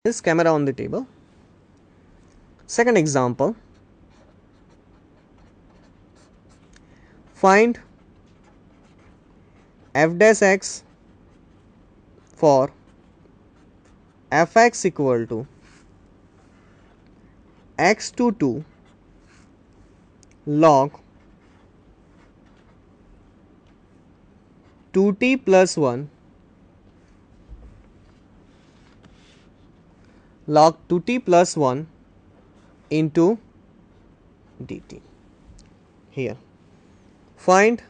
This camera on the table. Second example, find f dash x for fx equal to x to 2 log 2t plus 1 log 2t plus 1 into dt. Here, find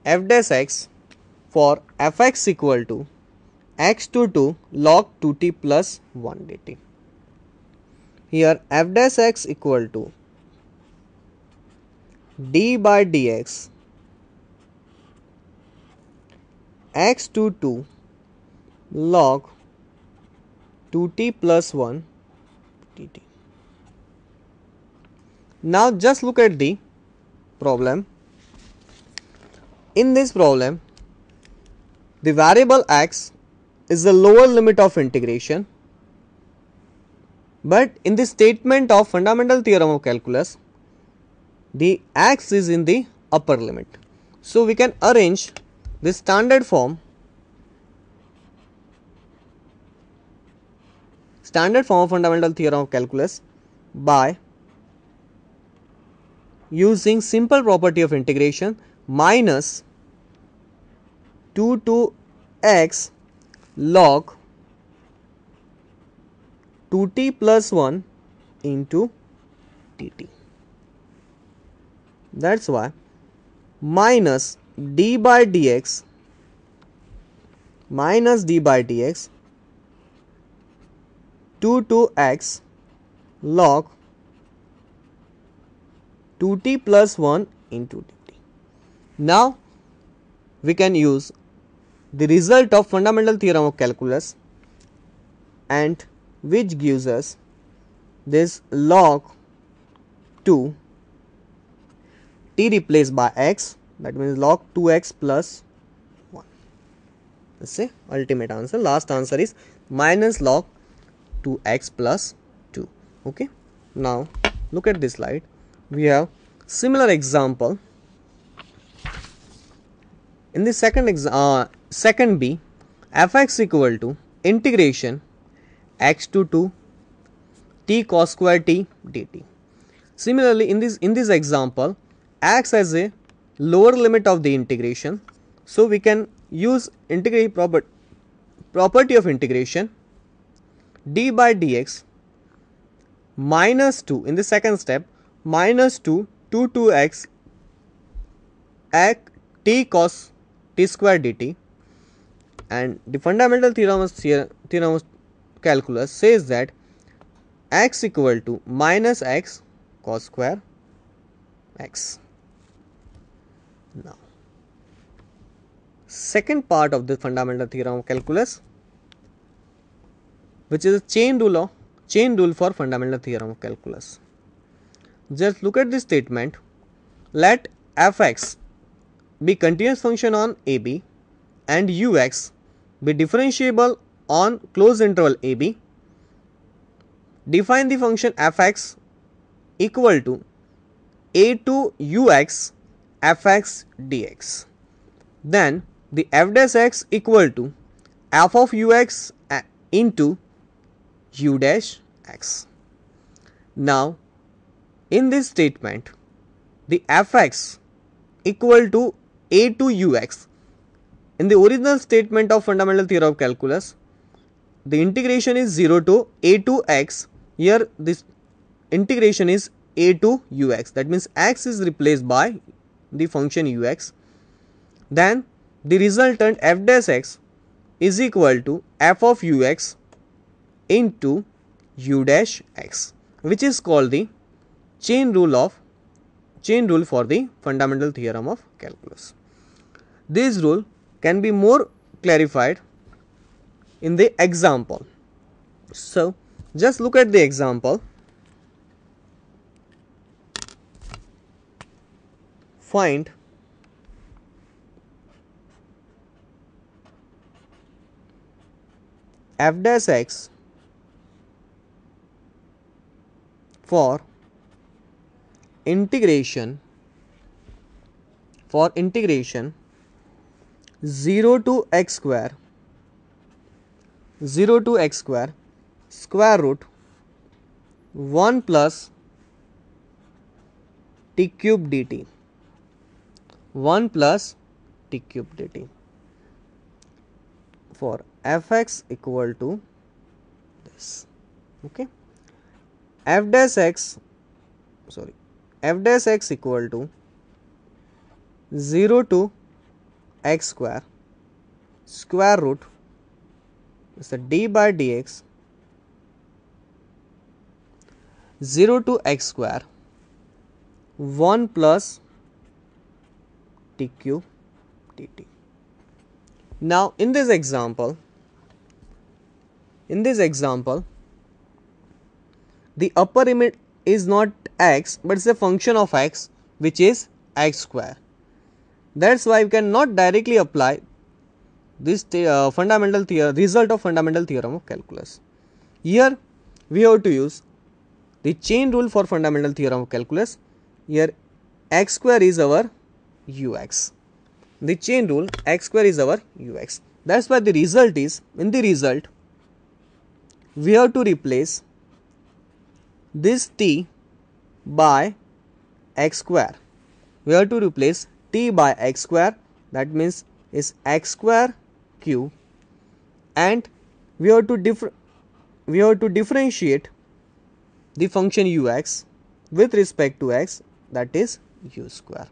f dash x for fx equal to x to 2 log 2t plus 1 dt. Here f dash x equal to d by dx x to 2 log 2t plus 1 dt. Now just look at the problem. In this problem, the variable x is the lower limit of integration, but in the statement of fundamental theorem of calculus, the x is in the upper limit. So we can arrange the standard form of fundamental theorem of calculus by using simple property of integration minus 2 to x log 2t plus 1 into dt. That's why minus d by dx 2 to x log 2t plus 1 into dt. Now we can use the result of fundamental theorem of calculus, and which gives us this log 2 t replaced by x, that means log 2x plus 1. Let's say ultimate answer. Last answer is minus log 2x plus 2. Okay. Now look at this slide. We have similar example. In the second b, fx equal to integration x to 2 t cos square t dt. Similarly, in this example, x has a lower limit of the integration, so we can use property of integration d by dx minus 2 in the second step minus 2 to x t cos t square dt, and the fundamental theorem of calculus says that x equal to minus x cos square x. Now, second part of the fundamental theorem of calculus, which is a chain rule for fundamental theorem of calculus. Just look at this statement. Let fx be continuous function on AB and ux be differentiable on closed interval AB. Define the function fx equal to a to ux fx dx. Then the f dash x equal to f of ux into u dash x. Now in this statement, the fx equal to a to ux. In the original statement of fundamental theorem of calculus, the integration is 0 to a to x. Here this integration is a to ux, that means x is replaced by the function ux. Then the resultant f dash x is equal to f of ux into u dash x, which is called the chain rule for the fundamental theorem of calculus. This rule can be more clarified in the example. So just look at the example. Find f dash x for integration 0 to x square 0 to x square square root 1 plus t cube dt 1 plus t cube dt for fx equal to this. Okay, f dash x equal to 0 to x square square root so d by dx 0 to x square 1 plus t cube dt. Now in this example the upper limit is not x but it's a function of x which is x square. That's why we cannot directly apply this fundamental theorem, result of fundamental theorem of calculus. Here we have to use the chain rule for fundamental theorem of calculus. Here x square is our ux. The chain rule x square is our ux. That's why the result is, in the result we have to replace this t by x square. We have to replace t by x square, that means is x square cube, and we have to differentiate the function ux with respect to x, that is u square,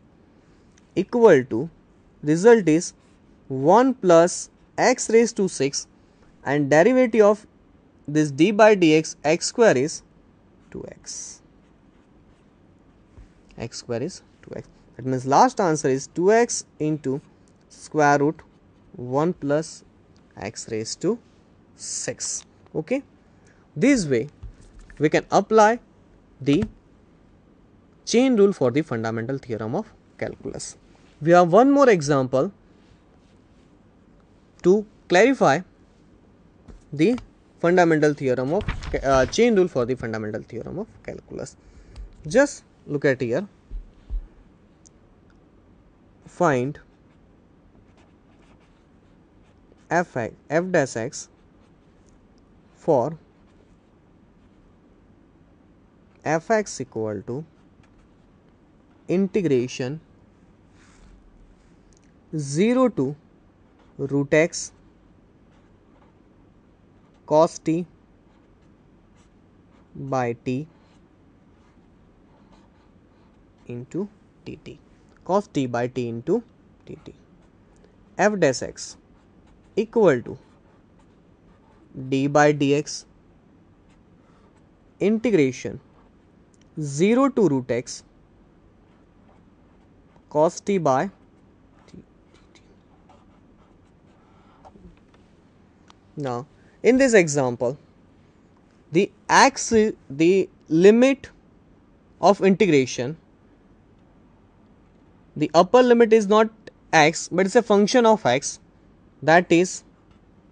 equal to result is 1 plus x raised to 6 and derivative of this d by dx x square is 2x. X square is 2x. That means last answer is 2x into square root 1 plus x raised to 6. Okay. This way we can apply the chain rule for the fundamental theorem of calculus. We have one more example to clarify the fundamental theorem of chain rule for the fundamental theorem of calculus. Just look at here. Find f dash x for fx equal to integration 0 to root x cos t by t into dt, cos t by t into dt. F dash x equal to d by dx integration 0 to root x cos t by t. Now in this example the limit of integration, the upper limit is not x but it's a function of x, that is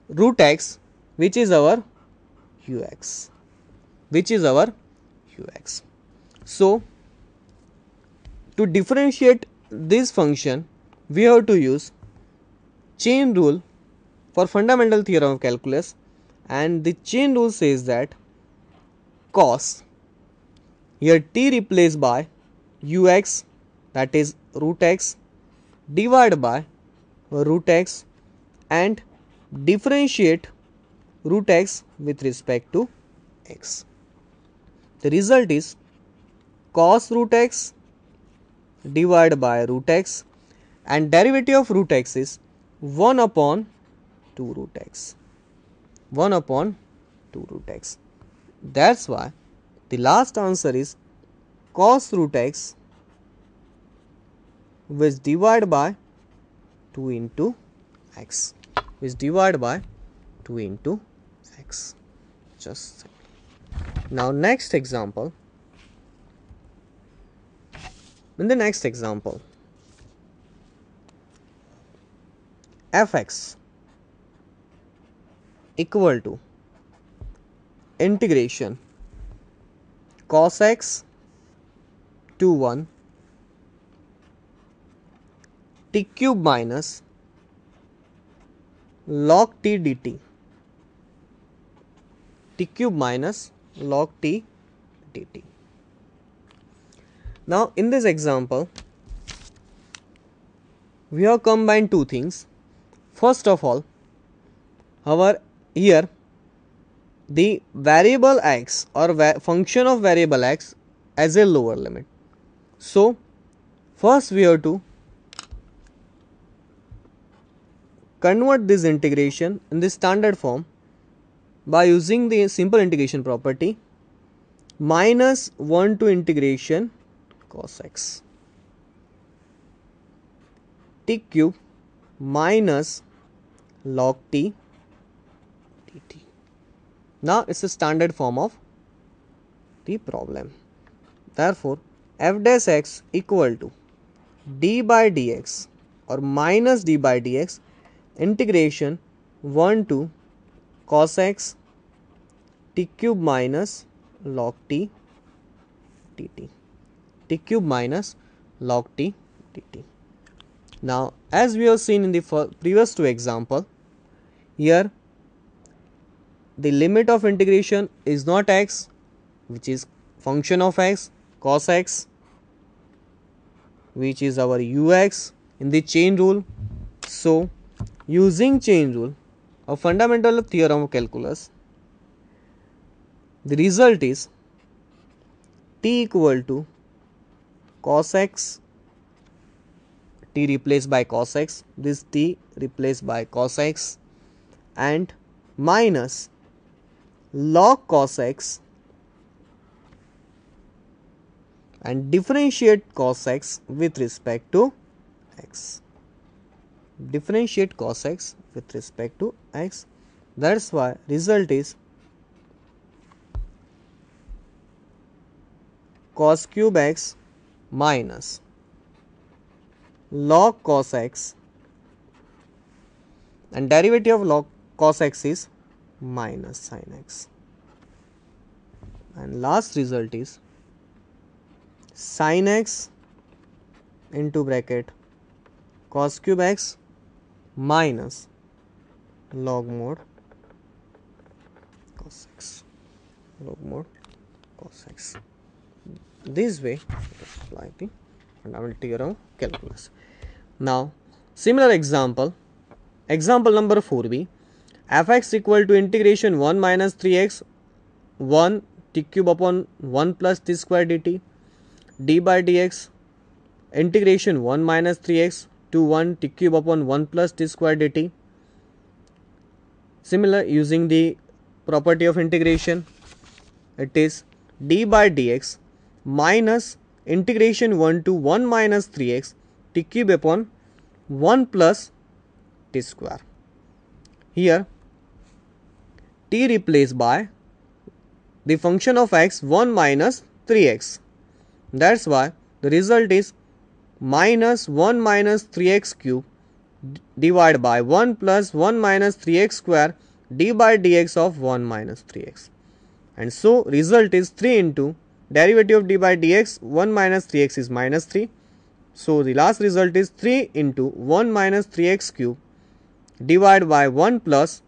root x, which is our ux, So to differentiate this function we have to use chain rule for fundamental theorem of calculus, and the chain rule says that cos, here t replaced by ux, that is root x, divided by root x and differentiate root x with respect to x. The result is cos root x divided by root x and derivative of root x is 1 upon 2 root x. 1 upon 2 root x. That's why the last answer is cos root x which divided by 2 into x, Just now next example. In the next example, fx equal to integration cos x to 1 t cube minus log t dt, t cube minus log t dt. Now in this example we have combined two things. First of all, here the variable x or function of variable x as a lower limit. So first we have to convert this integration in the standard form by using the simple integration property minus 1 to integration cos x t cube minus log t dt. Now it's a standard form of the problem. Therefore f dash x equal to d by dx or minus d by dx integration 1 to cos x t cube minus log t dt, t cube minus log t dt. Now as we have seen in the previous two example, here the limit of integration is not x, which is function of x, cos x, which is our ux in the chain rule. So using chain rule, a fundamental theorem of calculus, the result is t equal to cos x, t replaced by cos x, this t replaced by cos x, and minus log cos x and differentiate cos x with respect to x. Differentiate cos x with respect to x. That's why result is cos cube x minus log cos x, and derivative of log cos x is minus sin x, and last result is sin x into bracket cos cube x minus log mod cos x, log mod cos x. This way apply the fundamental theorem of calculus. Now similar example, example number 4b, f(x) equal to integration 1 minus 3x 1 t cube upon 1 plus t square dt, d by dx integration 1 minus 3x to 1 t cube upon 1 plus t square dt. Similar, using the property of integration, it is d by dx minus integration 1 to 1 minus 3x t cube upon 1 plus t square. Here t replaced by the function of x 1 minus 3x. That's why the result is minus 1 minus 3x cube divided by 1 plus 1 minus 3x square d by dx of 1 minus 3x. And so result is 3 into derivative of d by dx 1 minus 3x is minus 3. So the last result is 3 into 1 minus 3x cube divided by 1 plus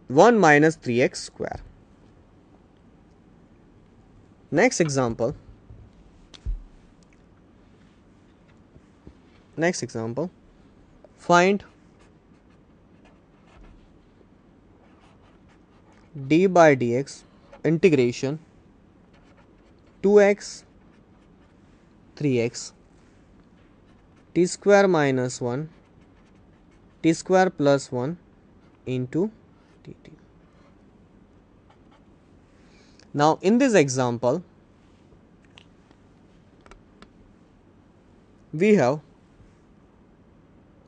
1 minus 3x square. Next example. Find d by dx integration 2x 3x t square minus 1 t square plus 1 into dt. Now in this example we have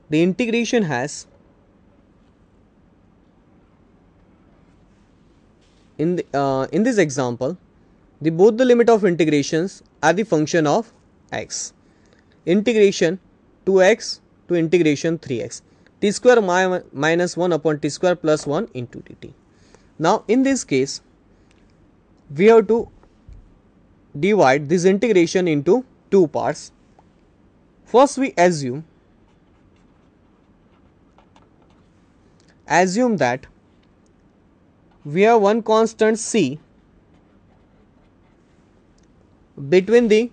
the integration has in this example both the limit of integrations are the function of x. Integration 2x to integration 3x t square minus 1 upon t square plus 1 into dt. Now in this case we have to divide this integration into two parts. First we assume that we have one constant c between the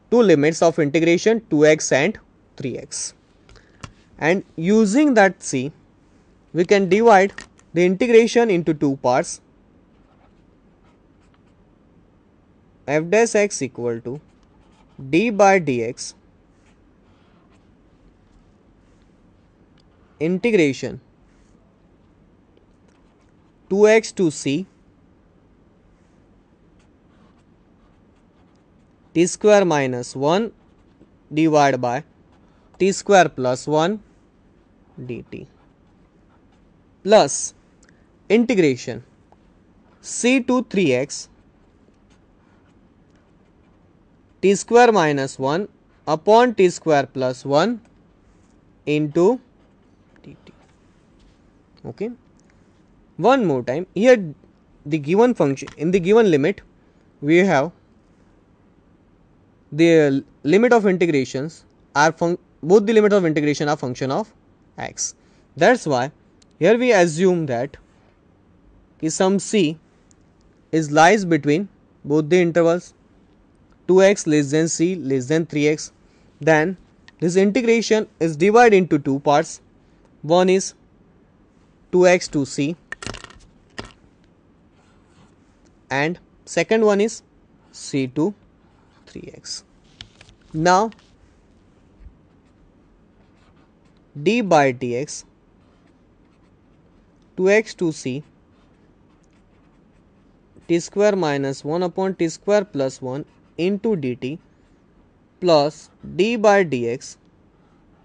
two limits of integration 2x and 3x, and using that c we can divide the integration into two parts. F dash x equal to d by dx integration 2x to c t square minus 1 divided by t square plus 1 dt plus integration c to 3x t square minus 1 upon t square plus 1 into dt. Okay. One more time, here the given function, in the given limit we have the limit of integrations are both the limit of integration are function of x. That's why here we assume that some c is lies between both the intervals 2x less than c less than 3x. Then this integration is divided into two parts. One is 2x to c and second one is c to 3x. Now d by dx 2x to c t square minus 1 upon t square plus 1 into dt plus d by dx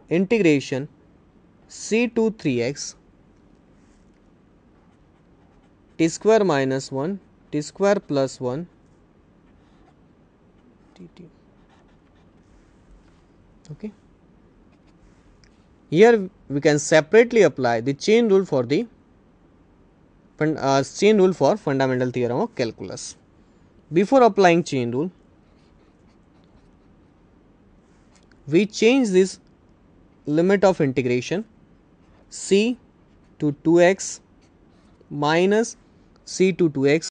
integration c to 3x t square minus 1 t square plus 1 dt. Okay. Here we can separately apply the chain rule for the fundamental theorem of calculus. Before applying chain rule, we change this limit of integration c to 2x minus c to 2x